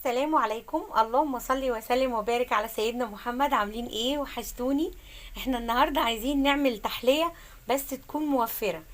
السلام عليكم. اللهم صل وسلم وبارك على سيدنا محمد. عاملين ايه؟ وحشتوني. احنا النهارده عايزين نعمل تحلية بس تكون موفرة.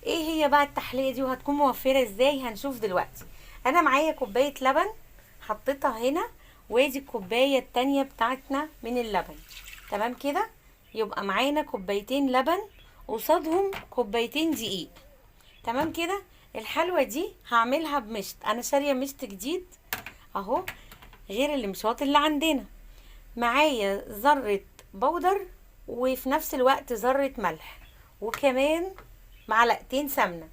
ايه هي بقى التحلية دي وهتكون موفرة ازاي؟ هنشوف دلوقتي. انا معايا كوباية لبن حطيتها هنا، وادي الكوباية التانية بتاعتنا من اللبن. تمام كده، يبقى معانا كوبايتين لبن قصادهم كوبايتين دقيق. تمام كده. الحلوة دي هعملها بمشط، انا شارية مشط جديد اهو، غير المشواط اللي عندنا. معايا ذرة بودر، وفي نفس الوقت ذرة ملح، وكمان معلقتين سمنة.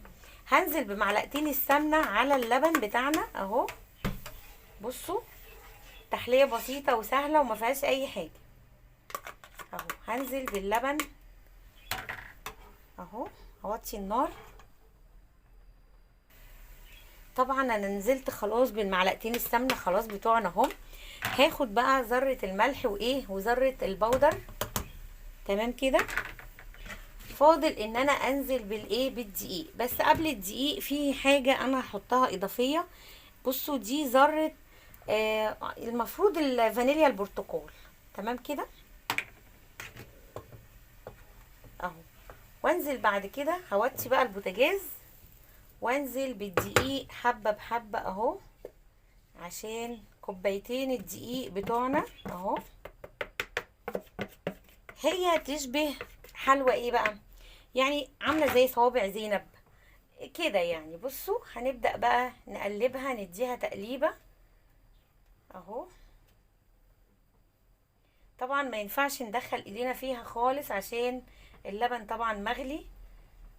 هنزل بمعلقتين السمنة على اللبن بتاعنا اهو. بصوا، تحلية بسيطة وسهلة وما فيهاش اي حاجة اهو. هنزل باللبن اهو، اوطي النار. طبعا انا نزلت خلاص بالمعلقتين السمنه خلاص بتوعنا اهم. هاخد بقى ذره الملح وايه وذره البودر. تمام كده. فاضل ان انا انزل بالايه بالدقيق، بس قبل الدقيق في حاجه انا هحطها اضافيه. بصوا، دي ذره المفروض الفانيليا البرتقال. تمام كده اهو. وانزل بعد كده هوطي بقى البوتاجاز، وانزل بالدقيق حبه بحبه اهو، عشان كوبايتين الدقيق بتوعنا اهو. هي تشبه حلوى ايه بقى؟ يعني عامله زي صوابع زينب كده يعني. بصوا، هنبدأ بقى نقلبها، نديها تقليبه اهو. طبعا ما ينفعش ندخل ايدينا فيها خالص عشان اللبن طبعا مغلي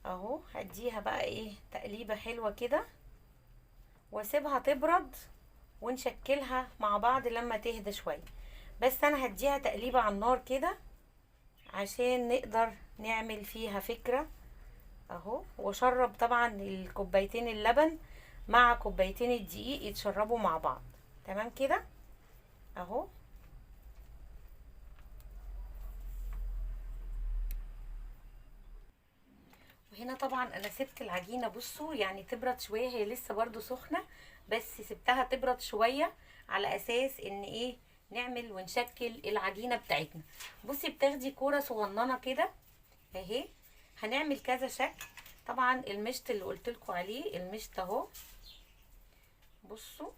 اهو. هديها بقى ايه تقليبه حلوه كده، واسيبها تبرد ونشكلها مع بعض لما تهدى شويه. بس انا هديها تقليبه على النار كده عشان نقدر نعمل فيها فكرة اهو. واشرب طبعا الكوبايتين اللبن مع كوبايتين الدقيق يتشربوا مع بعض. تمام كده اهو. وهنا طبعا انا سبت العجينة، بصوا يعني تبرد شوية، هي لسه برضو سخنة بس سبتها تبرد شوية على اساس ان ايه نعمل ونشكل العجينة بتاعتنا. بصي، بتاخدي كورة صغننة كده اهي. هنعمل كذا شكل. طبعا المشط اللي قلتلكوا عليه المشط اهو. بصوا،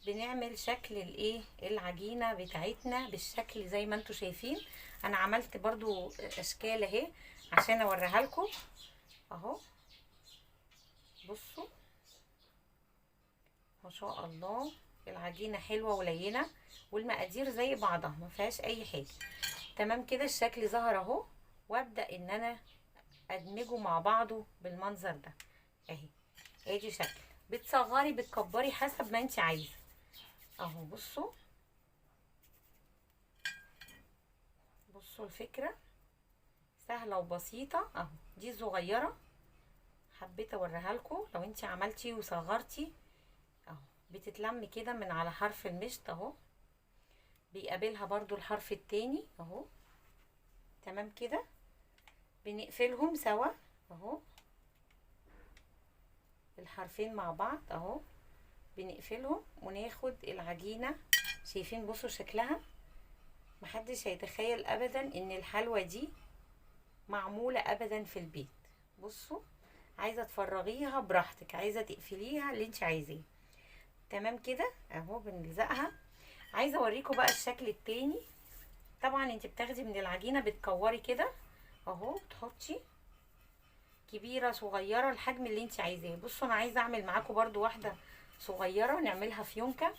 بنعمل شكل الايه العجينه بتاعتنا بالشكل زي ما انتوا شايفين. انا عملت برضو اشكال اهي عشان اوريها لكم اهو. بصوا ما شاء الله، العجينه حلوه ولينه، والمقادير زي بعضها ما فيهاش اي حاجه. تمام كده، الشكل ظهر اهو. وابدا ان انا ادمجه مع بعضه بالمنظر ده اهي. ادي شكل، بتصغري بتكبري حسب ما انت عايزه اهو. بصوا بصوا، الفكره سهله وبسيطه اهو. دي صغيره حبيت اوريها لكم. لو انت عملتي وصغرتي اهو، بتتلم كده من على حرف المشط اهو، بيقابلها برضو الحرف التاني اهو. تمام كده، بنقفلهم سوا اهو، الحرفين مع بعض اهو. بنقفلهم وناخد العجينه. شايفين؟ بصوا شكلها، محدش هيتخيل ابدا ان الحلوى دي معمولة ابدا في البيت. بصوا، عايزة تفرغيها براحتك، عايزة تقفليها اللي انت عايزاه. تمام كده اهو. بنلزقها. عايزة اوريكم بقى الشكل التاني. طبعا انت بتاخدي من العجينة بتكوري كده اهو، تحطي كبيرة صغيرة الحجم اللي انت عايزاه. بصوا، انا عايزة اعمل معاكم برضو واحدة صغيرة نعملها فيونكة.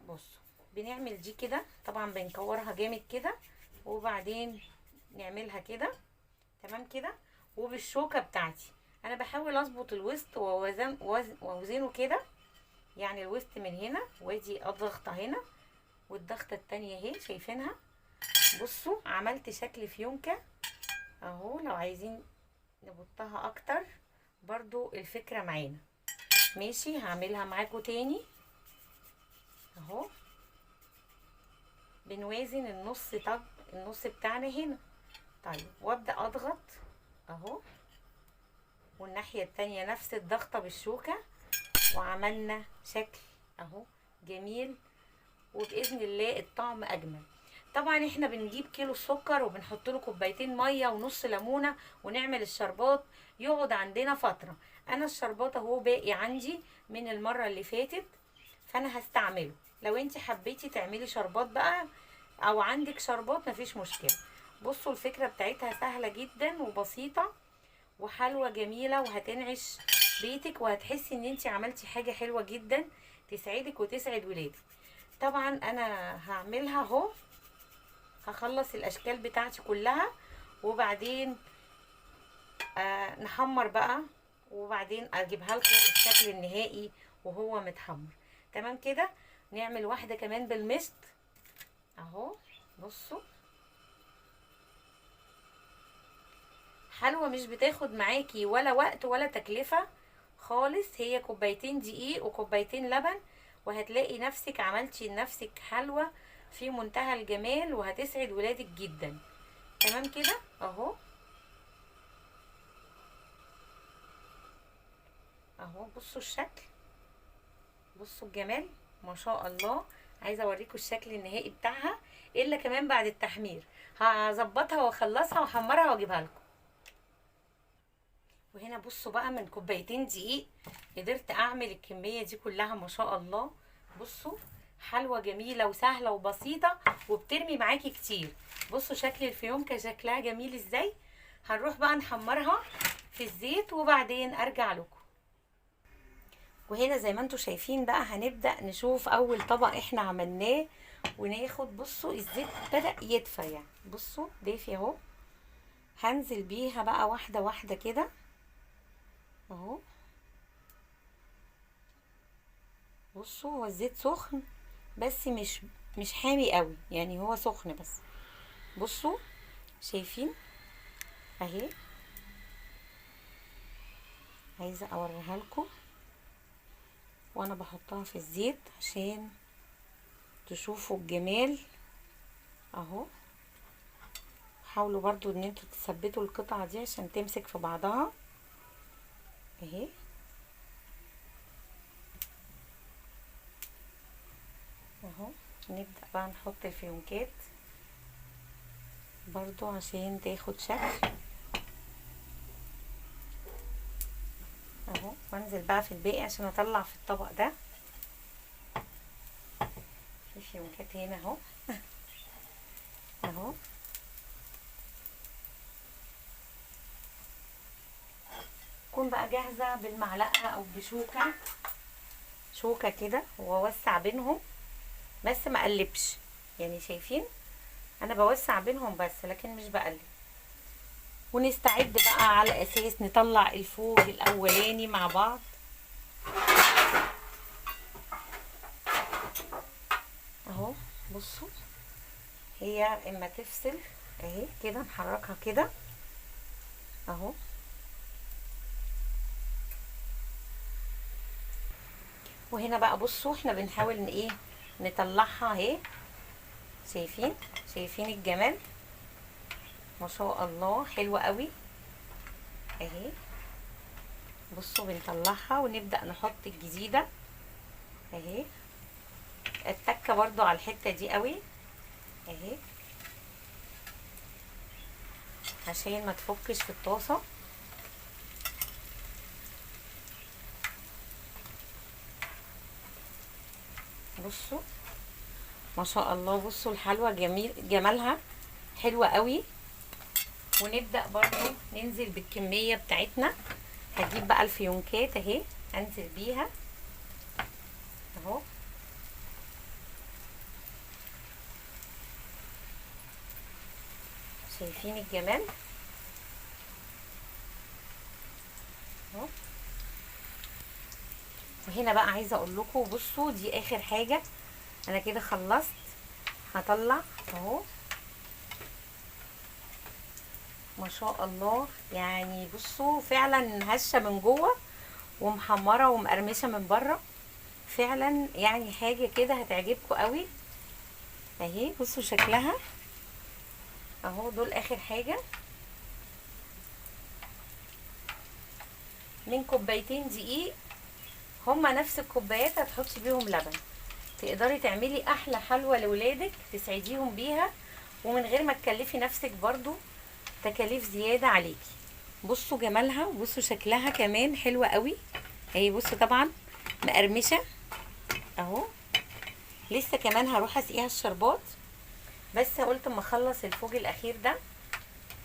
بصوا، بنعمل دي كده طبعا بنكورها جامد كده، وبعدين نعملها كده. تمام كده. وبالشوكه بتاعتي انا بحاول اظبط الوسط واوزنه كده. يعني الوسط من هنا، وادي اضغط هنا، والضغطه التانية اهي شايفينها. بصوا، عملت شكل فيونكه اهو. لو عايزين نبطها اكتر برضو الفكره معانا ماشي. هعملها معاكم تاني اهو. بنوازن النص، طب النص بتاعنا هنا. طيب، وابدا اضغط اهو، والناحية التانية نفس الضغطة بالشوكة، وعملنا شكل اهو جميل، وباذن الله الطعم اجمل. طبعا احنا بنجيب كيلو سكر وبنحط له كوبايتين ميه ونص ليمونه ونعمل الشربات، يقعد عندنا فتره. انا الشربات اهو باقي عندي من المره اللي فاتت، فانا هستعمله. لو انت حبيتي تعملي شربات بقى او عندك شربات مفيش مشكله. بصوا الفكره بتاعتها سهله جدا وبسيطه وحلوه جميله، وهتنعش بيتك وهتحسي ان انت عملتي حاجه حلوه جدا تسعدك وتسعد ولادك. طبعا انا هعملها اهو، هخلص الاشكال بتاعتي كلها وبعدين نحمر بقى، وبعدين اجيبها لكم الشكل النهائي وهو متحمر. تمام كده. نعمل واحده كمان بالمست اهو. بصوا حلوه مش بتاخد معاكي ولا وقت ولا تكلفه خالص، هي كوبايتين دقيق وكوبايتين لبن، وهتلاقي نفسك عملتي لنفسك حلوه في منتهى الجمال وهتسعد ولادك جدا. تمام كده اهو. اهو بصوا الشكل، بصوا الجمال ما شاء الله. عايزه اوريكم الشكل النهائي بتاعها الا كمان بعد التحمير. هظبطها واخلصها واحمرها واجيبها لكم. وهنا بصوا بقى من كوبايتين دقيق قدرت اعمل الكميه دي كلها ما شاء الله. بصوا حلوه جميله وسهله وبسيطه وبترمي معاكي كتير. بصوا شكل الفيونكه شكلها جميل ازاي. هنروح بقى نحمرها في الزيت وبعدين ارجع لكم. وهنا زي ما انتم شايفين بقى هنبدأ نشوف اول طبق احنا عملناه وناخد. بصوا الزيت بدأ يدفى يعني، بصوا دافي اهو. هنزل بيها بقى واحدة واحدة كده اهو. بصوا هو الزيت سخن بس مش حامي قوي يعني، هو سخن بس. بصوا شايفين اهي. عايزة اوريها لكم وانا بحطها في الزيت عشان تشوفوا الجمال اهو. حاولوا برضو ان انتوا تثبتوا القطعة دي عشان تمسك في بعضها اهي. اهو نبدأ بقى نحط الفيونكات برضو عشان تاخد شكل اهو. وانزل بقى في الباقي عشان اطلع في الطبق ده. في فيونكات هنا اهو اهو. تكون بقى جاهزة بالمعلقة او بشوكة، شوكة كده واوسع بينهم بس ما اقلبش يعني. شايفين انا بوسع بينهم بس لكن مش بقلب. ونستعد بقى على اساس نطلع الفوق الاولاني مع بعض اهو. بصوا هي اما تفصل اهي كده نحركها كده اهو. وهنا بقى بصوا احنا بنحاول ان ايه نطلعها اهي. شايفين الجمال ما شاء الله. حلوة قوي اهي. بصوا بنطلعها ونبدأ نحط الجديدة اهي. التكة برضو على الحتة دي قوي اهي عشان ما تفكش في الطاسة. بصوا ما شاء الله. بصوا الحلوة جمالها حلوة قوي. ونبدأ برضو ننزل بالكمية بتاعتنا. هجيب بقى الفيونكات اهي انزل بيها اهو. شايفين الجمال اهو. وهنا بقى عايزه اقول لكم بصوا دي اخر حاجه. انا كده خلصت. هطلع اهو ما شاء الله. يعني بصوا فعلا هشه من جوه ومحمره ومقرمشه من بره. فعلا يعني حاجه كده هتعجبكم قوي اهي. بصوا شكلها اهو. دول اخر حاجه من كوبايتين دقيق هما نفس الكوبايات هتحطي بيهم لبن. تقدري تعملي احلى حلوى لولادك تسعديهم بيها، ومن غير ما تكلفي نفسك برضو تكاليف زيادة عليكي. بصوا جمالها، وبصوا شكلها كمان حلوة قوي اهي. بصوا طبعا مقرمشة اهو. لسه كمان هروح اسقيها الشربات، بس قلت اما اخلص الفوج الاخير ده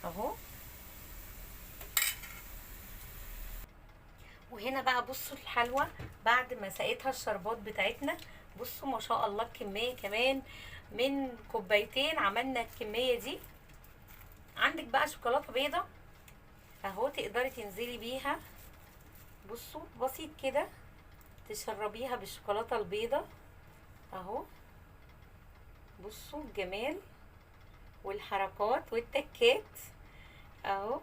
اهو. وهنا بقى بصوا الحلوى بعد ما سقيتها الشربات بتاعتنا. بصوا ما شاء الله الكمية كمان من كوبايتين عملنا الكمية دي. عندك بقى شوكولاتة بيضة اهو تقدري تنزلي بيها. بصوا بسيط كده تشربيها بالشوكولاتة البيضة اهو. بصوا الجمال والحركات والتكات اهو.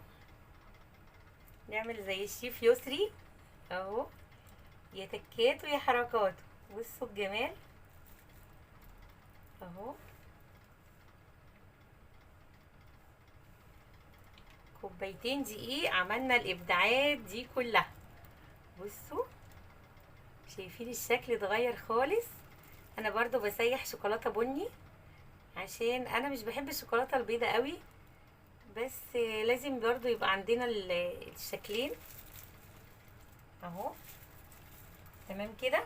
نعمل زي الشيف يسري اهو، يا تكات ويا حركات. بصوا الجمال اهو. كوبايتين دقيق عملنا الابداعات دي كلها. بصوا شايفين الشكل اتغير خالص. انا برضو بسيح شوكولاته بني عشان انا مش بحب الشوكولاته البيضاء قوي، بس لازم برضو يبقى عندنا الشكلين اهو. تمام كده.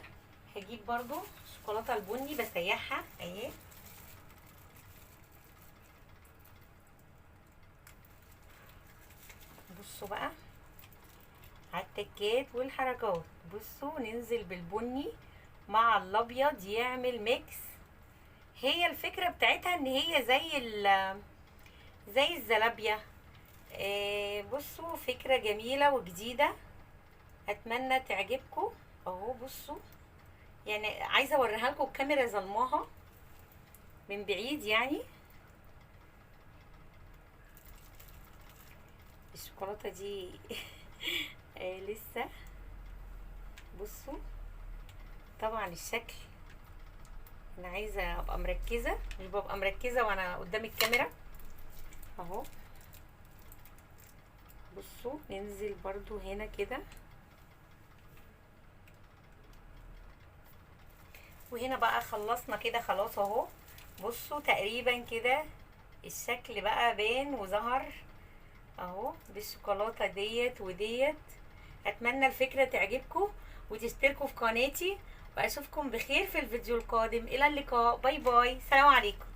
هجيب برضو الشوكولاته البني بسيحها اهي. بصوا بقى على التكات والحركات. بصوا ننزل بالبني مع الابيض يعمل ميكس. هي الفكره بتاعتها ان هي زي الزلابيه. بصوا فكره جميله وجديده، اتمنى تعجبكم اهو. بصوا يعني عايزه اوريها لكم الكاميرا ظلماها من بعيد يعني. الشوكولاته دي لسه. بصوا طبعا الشكل، انا عايزه ابقى مركزه، مش ببقى مركزه وانا قدام الكاميرا اهو. بصوا ننزل برضو هنا كده، وهنا بقى خلصنا كده خلاص اهو. بصوا تقريبا كده الشكل بقى بان وظهر اهو بالشوكولاته ديت وديت. اتمنى الفكره تعجبكم وتشتركوا في قناتي، واشوفكم بخير في الفيديو القادم. الى اللقاء، باي باي، سلام عليكم.